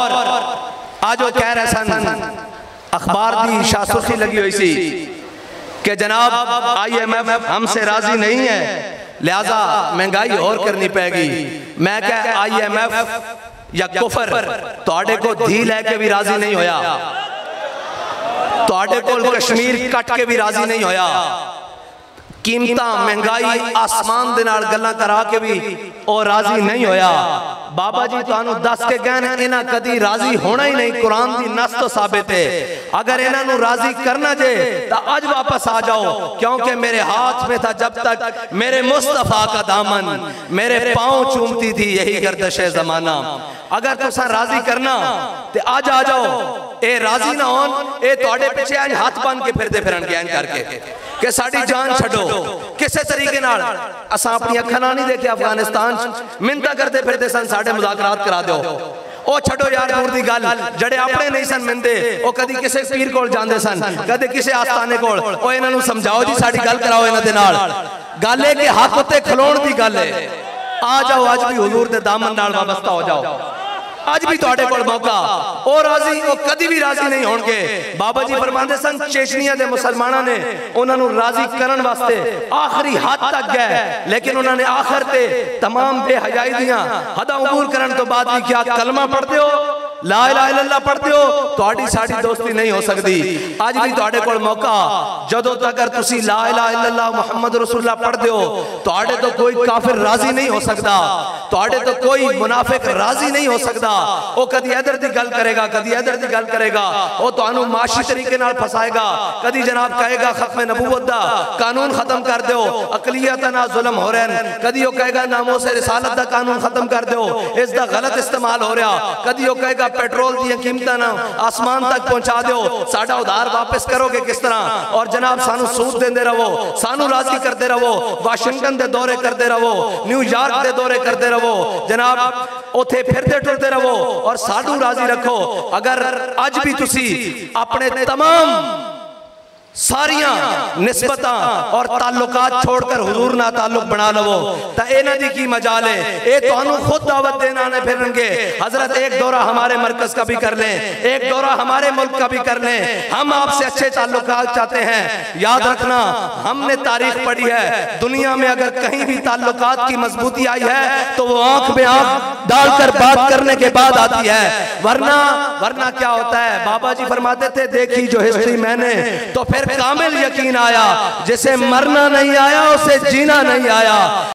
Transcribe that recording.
आज वो कह रहे सन अखबार की शासुखी लगी हुई सी कि जनाब IMF हमसे राजी नहीं है, लिहाजा महंगाई और करनी पैगी। मैं क्या IMF या कुफर तुहाडे को धी लैके भी राजी नहीं होया, तुहाडे को कश्मीर कट के भी राजी नहीं होया, कीमत महंगाई आसमान दे नाल गल्लां करा के भी और राजी नहीं होया। बाबा जी तुहानू दस के गए इन्हां कदी राजी होना ही नहीं, कुरान दी नस तो साबित है। अगर इन्हां नू राजी करना जे तो आज वापस आ जाओ, क्योंकि मेरे हाथ में था जब तक मेरे मुस्तफा का दामन, मेरे पांव चूमती थी यही गर्दशे जमाना। अगर तुसा राजी करना तो आज आ जाओ, ए राजी ना होन ए तुहाडे पीछे आज हाथ बन के फिरदे फिरन गैन करके कि साडी जान छड्डो। किसे तरीके नाल असां अपनी अखां नाल नहीं देखे अफगानिस्तान मिन्नतां करदे फिरदे सन साडे मुज़ाकरात करा दो। ओ छड्डो यार दूर दी गल, जड़े अपने नहीं सन मिलदे ओ कदी किसे पीर कोल जांदे सन, कदे किसे आस्थाने कोल। ओ इन्हां नूं समझाओ जी साडी गल कराओ इन्हां दे नाल। गल है कि हक उत्ते खलोण दी गल है। आ जाओ आज भी हुजूर दे दामन नाल वाबस्ता हो जाओ। आज भी तुहाडे कोल मौका और राजी ओ कदी भी राजी नहीं होणगे। बाबा जी फरमांदे सन चेचनिया दे मुसलमानां ने उन्हां नूं राजी करन वास्ते आखिरी हद तक गए, लेकिन उन्होंने आखिर ते तमाम बेहयाई दियां हदां अबूर करन तो बाद भी क्या कलमा पढ़दे हो, ला इलाहा इल्लल्लाह पढ़दे हो, तुहाडी साडी दोस्ती नहीं हो सकदी। आज भी तुहाडे कोल मौका, जदों तक तुसी ला इलाहा इल्लल्लाह मुहम्मद रसूलुल्लाह पढ़दे हो तुहाडे तो कोई काफिर राजी नहीं हो सकदा, तुहाडे तो कोई मुनाफिक राजी नहीं हो सकदा। वो कदी इधर दी गल करेगा, कदी इधर दी गल करेगा, वो तुहानू माशी तरीके नाल फसाएगा। कदी जनाब कहेगा खत्म नबूवत दा कानून खत्म कर दो, अकलियत ना जुल्म हो रहे हैं। कदी वो कहेगा नामों से रिसालत दा कानून खत्म कर दो, इसका गलत इस्तेमाल हो रहा। कदी वो कहेगा पेट्रोल दी कीमतां ना आसमान तक पहुंचा दो, साडा उधार वापस करोगे किस तरह, और जनाब सानू सूद देंदे रहो, सानू राजी करते रहो, वाशिंगटन दे दौरे करते रहो, न्यूयॉर्क दे दौरे करते रहो, जनाब उथे फिरते टुरते रहो और साडू राजी रखो। अगर आज भी तुसी अपने तमाम सारिया निस्बतां और ताल्लुकात छोड़कर हुजूर ना ताल्लुक बना लवो तो इन्हां दी की मजाल है। ए तुहानू खुद दावत देना ने फिरनगे। हजरत एक दौरा हमारे मरकज का भी कर लें, एक दौरा हमारे मुल्क का भी कर लें। हम आपसे अच्छे ताल्लुकात चाहते हैं। याद रखना हमने तारीख पढ़ी है, दुनिया में अगर कहीं भी ताल्लुकात की मजबूती आई है तो वो आंख में आंख डालकर बात करने के बाद आती है। वरना क्या होता है, बाबा जी फरमाते थे देखी जो हिस्ट्री मैंने तो फिर कामिल यकीन आया, जिसे मरना नहीं आया उसे जीना नहीं आया।